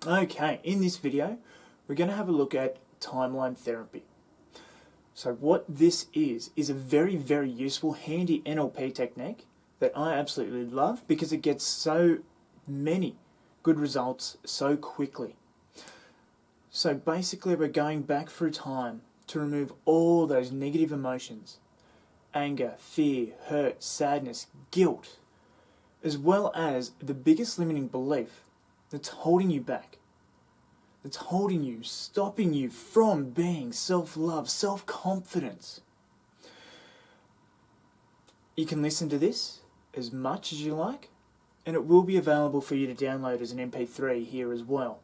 Okay, in this video, we're going to have a look at timeline therapy. So what this is a very, very useful, handy NLP technique that I absolutely love because it gets so many good results so quickly. So basically we're going back through time to remove all those negative emotions, anger, fear, hurt, sadness, guilt, as well as the biggest limiting belief that's holding you back, that's holding you, stopping you from being self-love, self-confidence. You can listen to this as much as you like, and it will be available for you to download as an MP3 here as well.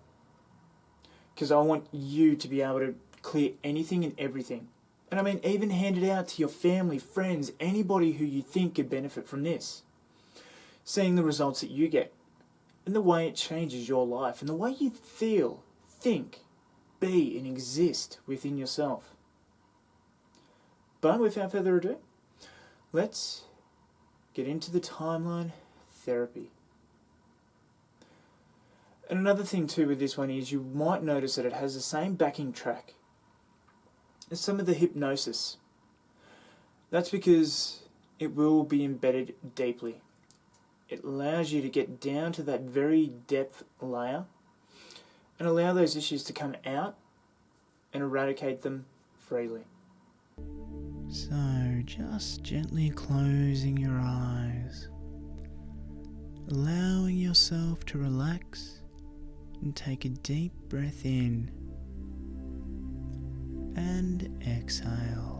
Because I want you to be able to clear anything and everything. And I mean, even hand it out to your family, friends, anybody who you think could benefit from this. Seeing the results that you get, and the way it changes your life, and the way you feel, think, be, and exist within yourself. But without further ado, let's get into the timeline therapy. And another thing too with this one is you might notice that it has the same backing track as some of the hypnosis. That's because it will be embedded deeply. It allows you to get down to that very depth layer and allow those issues to come out and eradicate them freely. So just gently closing your eyes, allowing yourself to relax and take a deep breath in and exhale.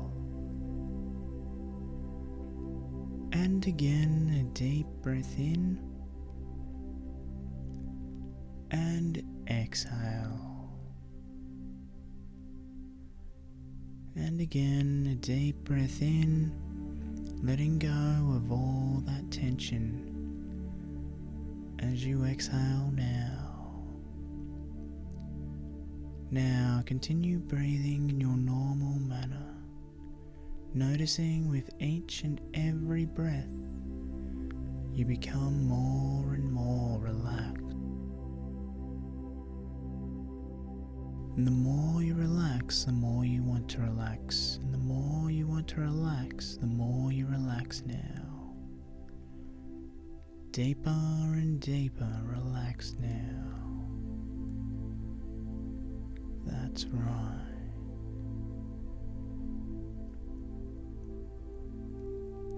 And again, a deep breath in and exhale. And again, a deep breath in, letting go of all that tension as you exhale now. Now continue breathing in your normal manner, noticing with each and every breath you become more and more relaxed. And the more you relax, the more you want to relax. And the more you want to relax, the more you relax now. Deeper and deeper relaxed now. That's right.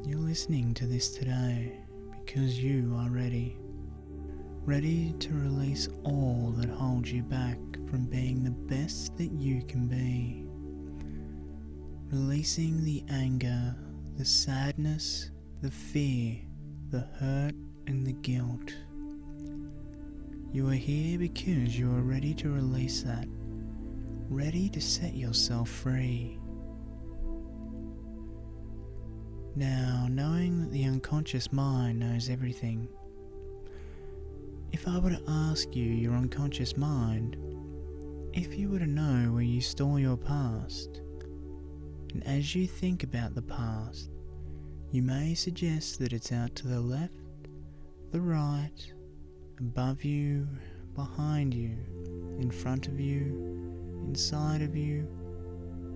You're listening to this today because you are ready. Ready to release all that holds you back from being the best that you can be. Releasing the anger, the sadness, the fear, the hurt and the guilt. You are here because you are ready to release that. Ready to set yourself free. Now, knowing that the unconscious mind knows everything, if I were to ask you, your unconscious mind, if you were to know where you store your past, and as you think about the past, you may suggest that it's out to the left, the right, above you, behind you, in front of you, inside of you,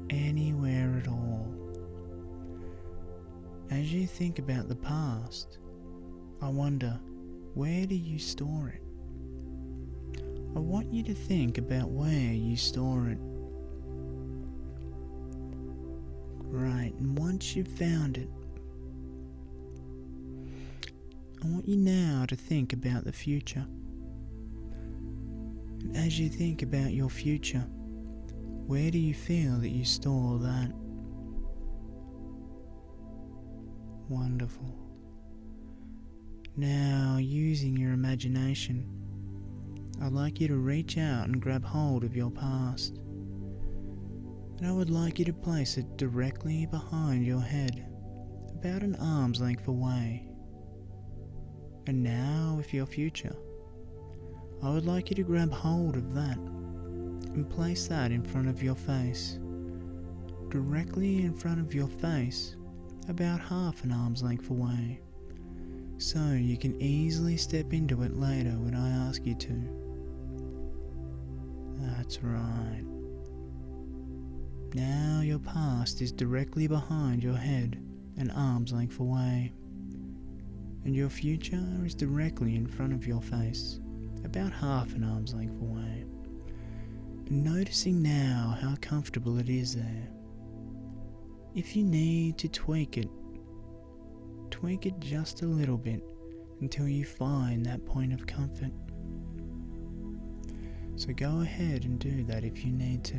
anywhere at all. As you think about the past, I wonder, where do you store it? I want you to think about where you store it. Right, and once you've found it, I want you now to think about the future. And as you think about your future, where do you feel that you store that? Wonderful. Now, using your imagination, I'd like you to reach out and grab hold of your past. And I would like you to place it directly behind your head, about an arm's length away. And now, with your future, I would like you to grab hold of that and place that in front of your face, directly in front of your face, about half an arm's length away, so you can easily step into it later when I ask you to. That's right. Now your past is directly behind your head, an arm's length away, and your future is directly in front of your face, about half an arm's length away. And noticing now how comfortable it is there. If you need to tweak it just a little bit until you find that point of comfort. So go ahead and do that if you need to.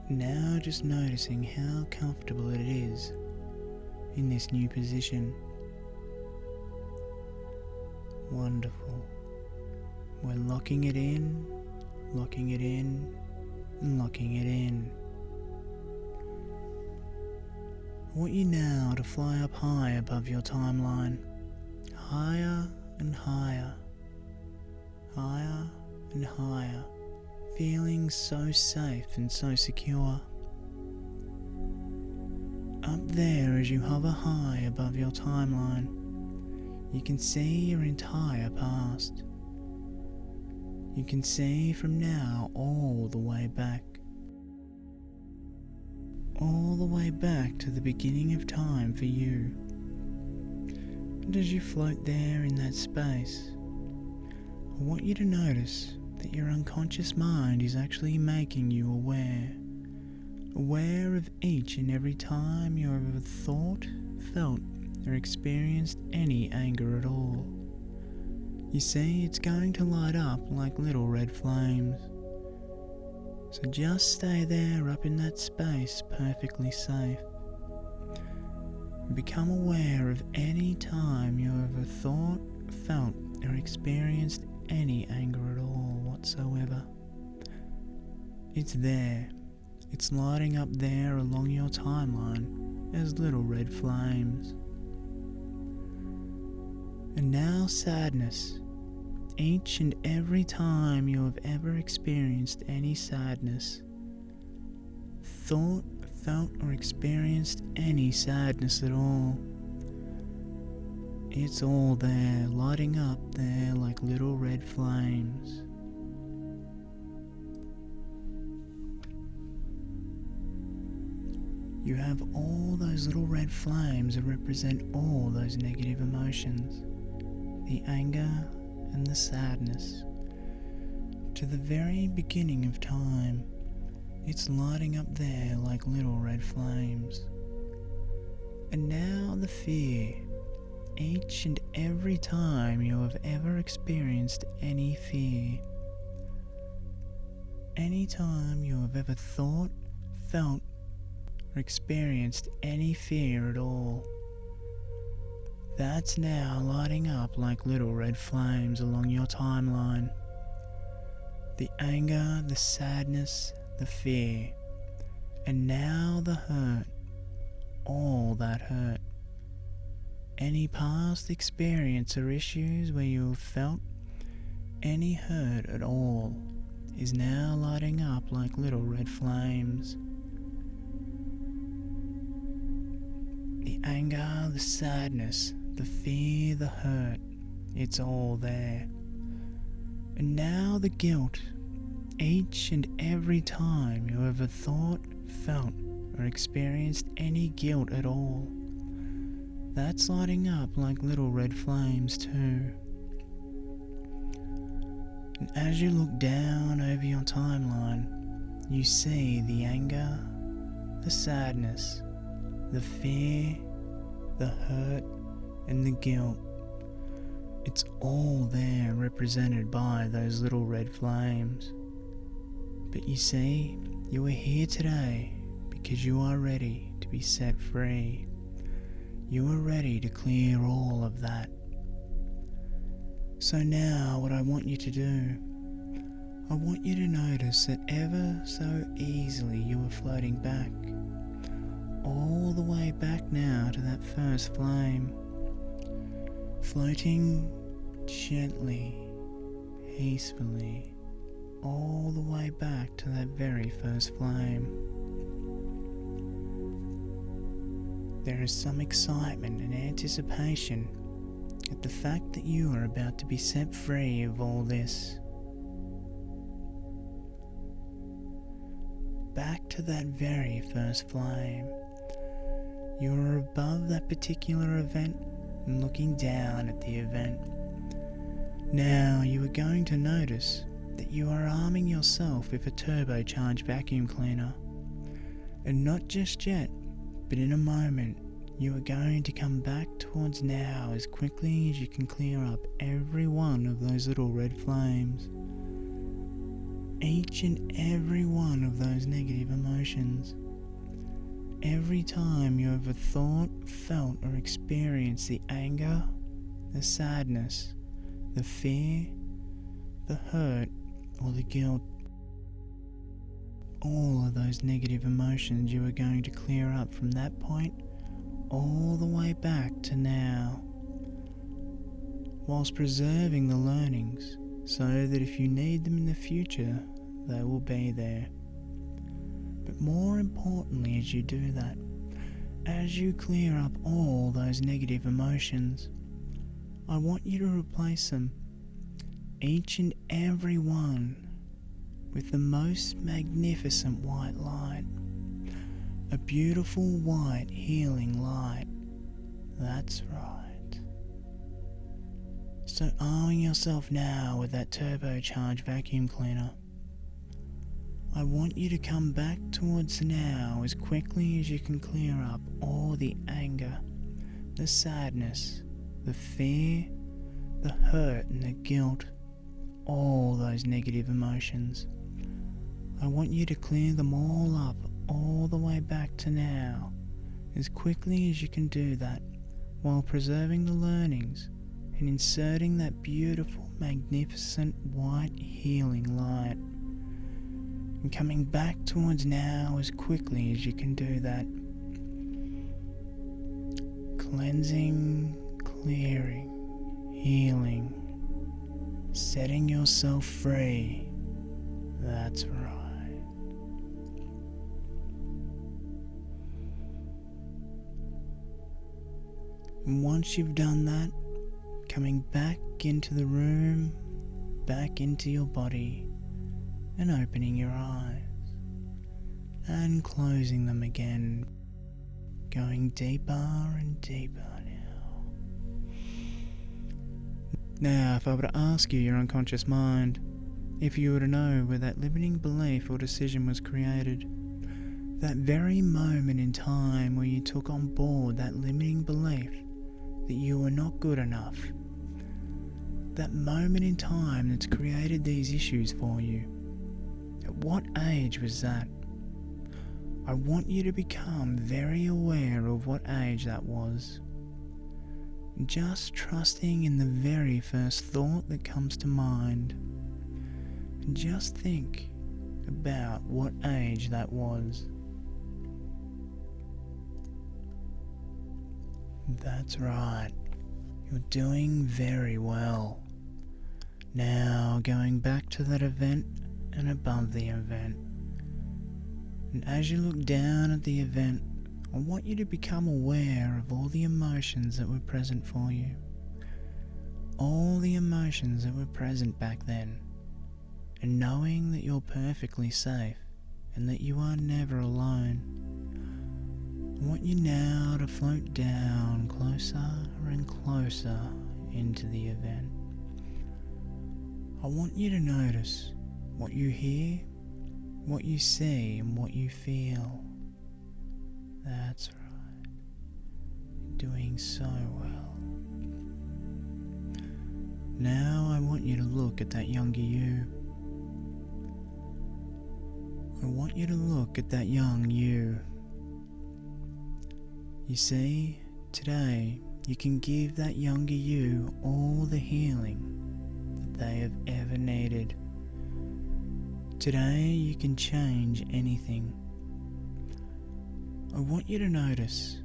Now just noticing how comfortable it is in this new position. Wonderful. We're locking it in, and locking it in. I want you now to fly up high above your timeline, higher and higher, higher and higher, feeling so safe and so secure. Up there, as you hover high above your timeline, you can see your entire past. You can see from now all the way back to the beginning of time for you. And as you float there in that space, I want you to notice that your unconscious mind is actually making you aware of each and every time you have ever thought, felt, or experienced any anger at all. You see, it's going to light up like little red flames. So just stay there up in that space, perfectly safe. Become aware of any time you ever thought, felt, or experienced any anger at all whatsoever. It's there. It's lighting up there along your timeline as little red flames. And now sadness. Each and every time you have ever experienced any sadness, thought, felt, or experienced any sadness at all, it's all there, lighting up there like little red flames. You have all those little red flames that represent all those negative emotions, the anger and the sadness. To the very beginning of time, it's lighting up there like little red flames. And now the fear. Each and every time you have ever experienced any fear, any time you have ever thought, felt, or experienced any fear at all, that's now lighting up like little red flames along your timeline. The anger, the sadness, the fear, and now the hurt, all that hurt. Any past experience or issues where you have felt any hurt at all is now lighting up like little red flames. The anger, the sadness, the fear, the hurt, it's all there. And now the guilt. Each and every time you ever thought, felt, or experienced any guilt at all, that's lighting up like little red flames too. And as you look down over your timeline, you see the anger, the sadness, the fear, the hurt, and the guilt. It's all there represented by those little red flames. But you see, you are here today because you are ready to be set free. You are ready to clear all of that. So now what I want you to do, I want you to notice that ever so easily you are floating back, all the way back now to that first flame, floating gently, peacefully, all the way back to that very first flame. There is some excitement and anticipation at the fact that you are about to be set free of all this. Back to that very first flame. You are above that particular event and looking down at the event. Now you are going to notice that you are arming yourself with a turbocharged vacuum cleaner. And not just yet, but in a moment, you are going to come back towards now as quickly as you can clear up every one of those little red flames. Each and every one of those negative emotions. Every time you ever thought, felt, or experienced the anger, the sadness, the fear, the hurt, or the guilt, all of those negative emotions you are going to clear up from that point all the way back to now, whilst preserving the learnings so that if you need them in the future, they will be there. But more importantly, as you do that, as you clear up all those negative emotions, I want you to replace them, each and every one, with the most magnificent white light. A beautiful white healing light. That's right. So arming yourself now with that turbocharged vacuum cleaner, I want you to come back towards now as quickly as you can clear up all the anger, the sadness, the fear, the hurt and the guilt, all those negative emotions. I want you to clear them all up all the way back to now as quickly as you can do that, while preserving the learnings and inserting that beautiful, magnificent white healing light, and coming back towards now as quickly as you can do that. Cleansing, clearing, healing, setting yourself free. That's right. And once you've done that, coming back into the room, back into your body, and opening your eyes, and closing them again, going deeper and deeper now. Now, if I were to ask you, your unconscious mind, if you were to know where that limiting belief or decision was created, that very moment in time where you took on board that limiting belief that you were not good enough, that moment in time that's created these issues for you, at what age was that? I want you to become very aware of what age that was. Just trusting in the very first thought that comes to mind. And just think about what age that was. That's right. You're doing very well. Now going back to that event and above the event. And as you look down at the event, I want you to become aware of all the emotions that were present for you. All the emotions that were present back then. And knowing that you're perfectly safe and that you are never alone. I want you now to float down closer and closer into the event. I want you to notice what you hear, what you see, and what you feel. That's right. You're doing so well. Now I want you to look at that younger you. I want you to look at that young you. You see, today you can give that younger you all the healing that they have ever needed. Today you can change anything. I want you to notice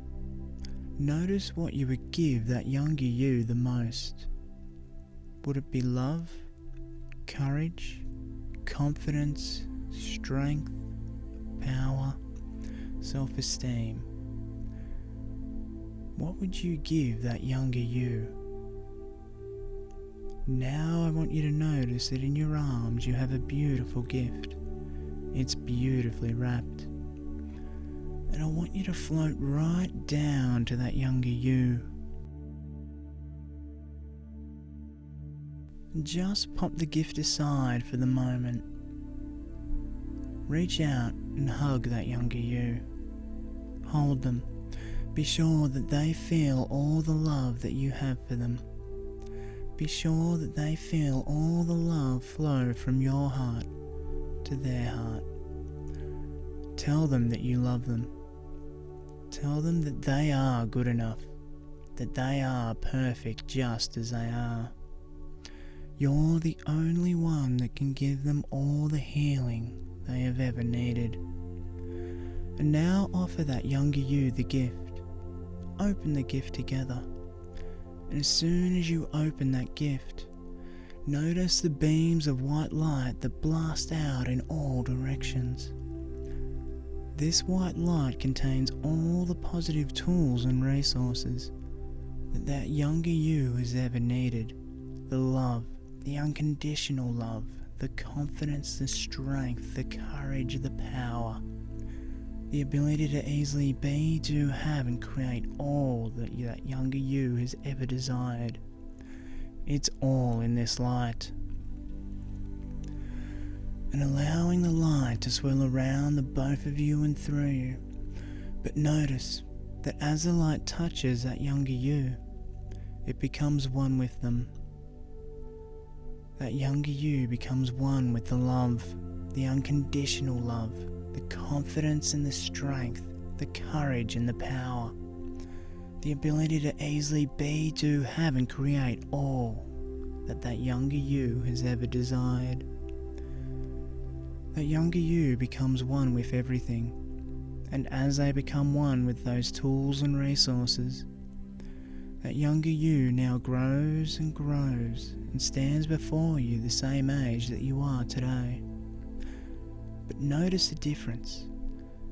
what you would give that younger you the most. Would it be love, courage, confidence, strength, power, self-esteem? What would you give that younger you? Now I want you to notice that in your arms you have a beautiful gift. It's beautifully wrapped. And I want you to float right down to that younger you. Just pop the gift aside for the moment. Reach out and hug that younger you. Hold them. Be sure that they feel all the love that you have for them. Be sure that they feel all the love flow from your heart to their heart. Tell them that you love them. Tell them that they are good enough, that they are perfect just as they are. You're the only one that can give them all the healing they have ever needed. And now offer that younger you the gift. Open the gift together. And as soon as you open that gift, notice the beams of white light that blast out in all directions. This white light contains all the positive tools and resources that younger you has ever needed. The love, the unconditional love, the confidence, the strength, the courage, the power, the ability to easily be, do, have and create all that younger you has ever desired. It's all in this light. And allowing the light to swirl around the both of you and through you. But notice that as the light touches that younger you, it becomes one with them. That younger you becomes one with the love, the unconditional love, the confidence and the strength, the courage and the power, the ability to easily be, do, have and create all that younger you has ever desired. That younger you becomes one with everything, and as they become one with those tools and resources, that younger you now grows and grows and stands before you the same age that you are today. But notice the difference,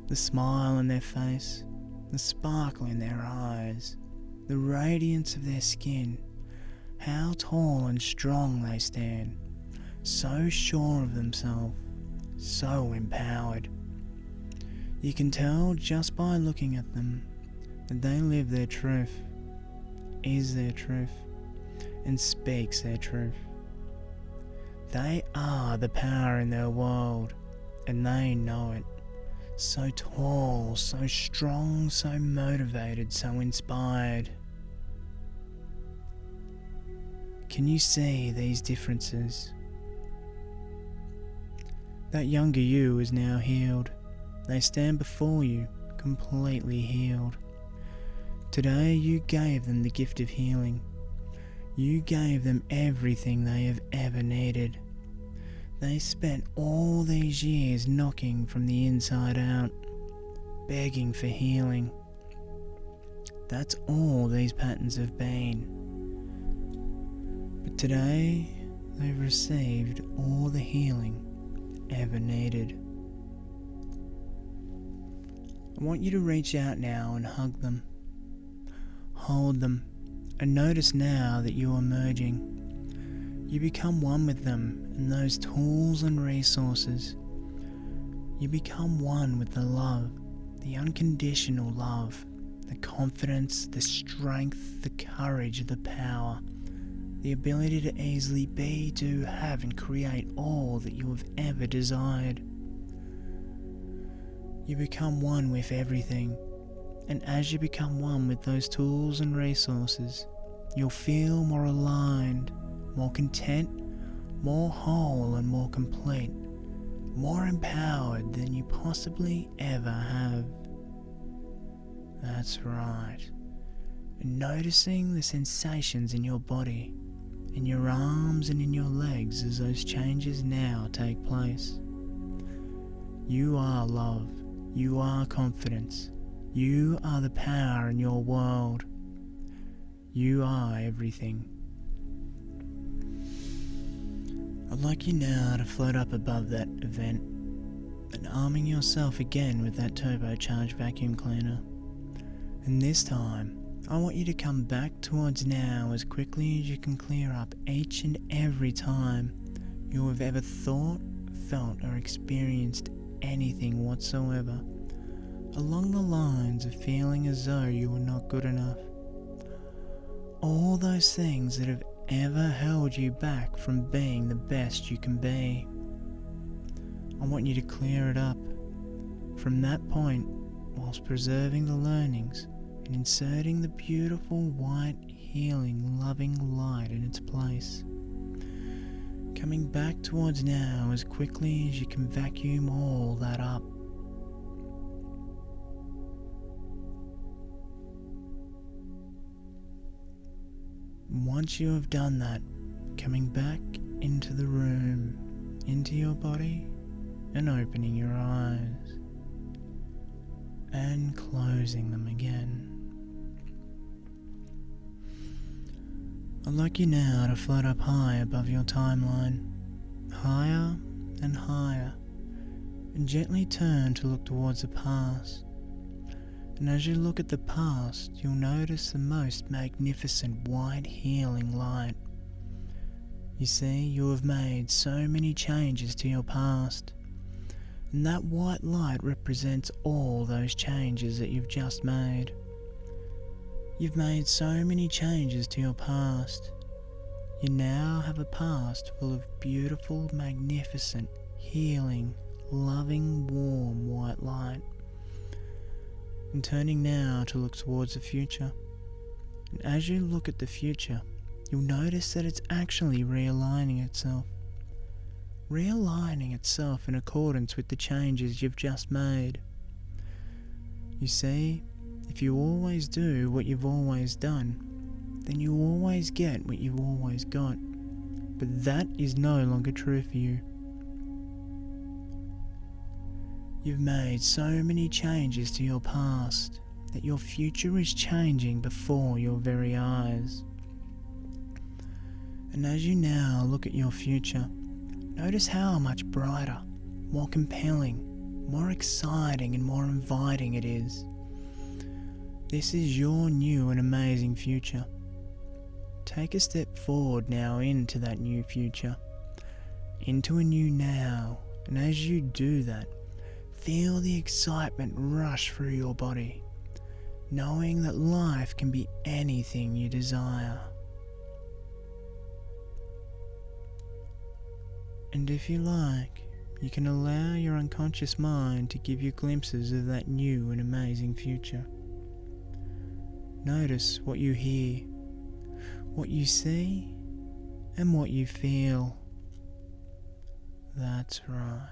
the smile on their face, the sparkle in their eyes, the radiance of their skin, how tall and strong they stand, so sure of themselves, so empowered. You can tell just by looking at them that they live their truth, is their truth, and speaks their truth. They are the power in their world, and they know it. So tall, so strong, so motivated, so inspired. Can you see these differences? That younger you is now healed. They stand before you, completely healed. Today you gave them the gift of healing. You gave them everything they have ever needed. They spent all these years knocking from the inside out, begging for healing. That's all these patterns have been. But today, they've received all the healing ever needed. I want you to reach out now and hug them. Hold them, and notice now that you are merging. You become one with them and those tools and resources. You become one with the love, the unconditional love, the confidence, the strength, the courage, the power, the ability to easily be, do, have and create all that you have ever desired. You become one with everything, and as you become one with those tools and resources, you'll feel more aligned, more content, more whole and more complete, more empowered than you possibly ever have. That's right. And noticing the sensations in your body, in your arms and in your legs as those changes now take place. You are love. You are confidence. You are the power in your world. You are everything. I'd like you now to float up above that event and arming yourself again with that turbocharged vacuum cleaner. And this time, I want you to come back towards now as quickly as you can, clear up each and every time you have ever thought, felt or experienced anything whatsoever along the lines of feeling as though you were not good enough. All those things that have ever held you back from being the best you can be. I want you to clear it up from that point, whilst preserving the learnings and inserting the beautiful white, healing, loving light in its place. Coming back towards now as quickly as you can, vacuum all that up. Once you have done that, coming back into the room, into your body, and opening your eyes, and closing them again. I'd like you now to float up high above your timeline, higher and higher, and gently turn to look towards the past. And as you look at the past, you'll notice the most magnificent white healing light. You see, you have made so many changes to your past, and that white light represents all those changes that you've just made. You've made so many changes to your past. You now have a past full of beautiful, magnificent, healing, loving, warm white light. And turning now to look towards the future. And as you look at the future, you'll notice that it's actually realigning itself. Realigning itself in accordance with the changes you've just made. You see, if you always do what you've always done, then you always get what you've always got. But that is no longer true for you. You've made so many changes to your past that your future is changing before your very eyes. And as you now look at your future, notice how much brighter, more compelling, more exciting and more inviting it is. This is your new and amazing future. Take a step forward now into that new future, into a new now, and as you do that, feel the excitement rush through your body, knowing that life can be anything you desire. And if you like, you can allow your unconscious mind to give you glimpses of that new and amazing future. Notice what you hear, what you see, and what you feel. That's right.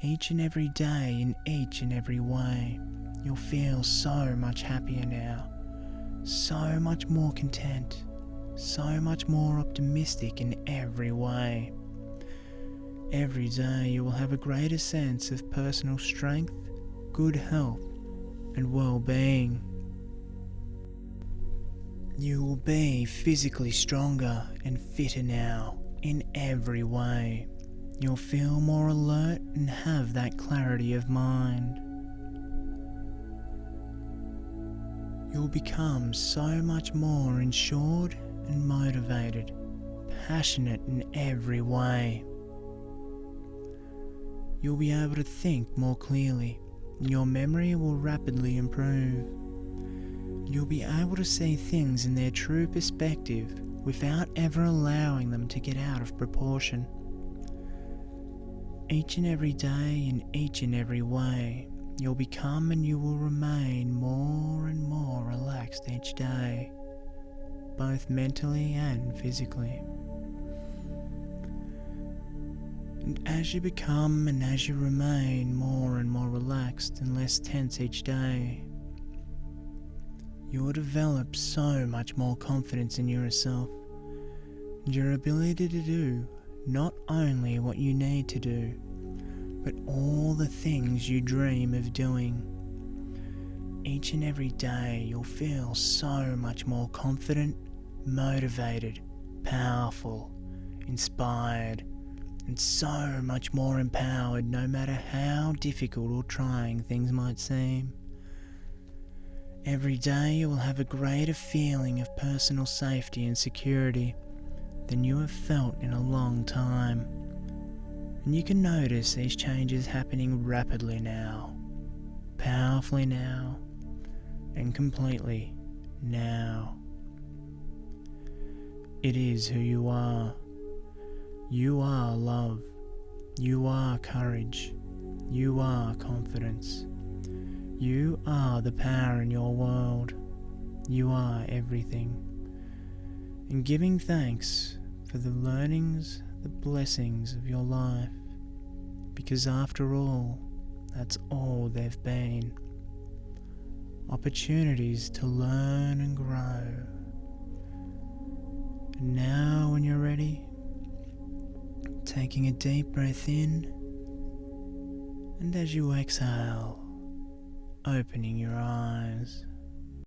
Each and every day, in each and every way, you'll feel so much happier now, so much more content, so much more optimistic in every way. Every day you will have a greater sense of personal strength, good health, and well-being. You will be physically stronger and fitter now in every way. You'll feel more alert and have that clarity of mind. You'll become so much more insured and motivated, passionate in every way. You'll be able to think more clearly, and your memory will rapidly improve. You'll be able to see things in their true perspective without ever allowing them to get out of proportion. Each and every day, in each and every way, you'll become and you will remain more and more relaxed each day, both mentally and physically. And as you become and as you remain more and more relaxed and less tense each day, you will develop so much more confidence in yourself and your ability to do not only what you need to do, but all the things you dream of doing. Each and every day you'll feel so much more confident, motivated, powerful, inspired, and so much more empowered no matter how difficult or trying things might seem. Every day you will have a greater feeling of personal safety and security than you have felt in a long time. And you can notice these changes happening rapidly now, powerfully now, and completely now. It is who you are. You are love. You are courage. You are confidence. You are the power in your world. You are everything. And giving thanks for the learnings, the blessings of your life, because after all, that's all they've been. Opportunities to learn and grow. And now when you're ready, taking a deep breath in, and as you exhale, opening your eyes.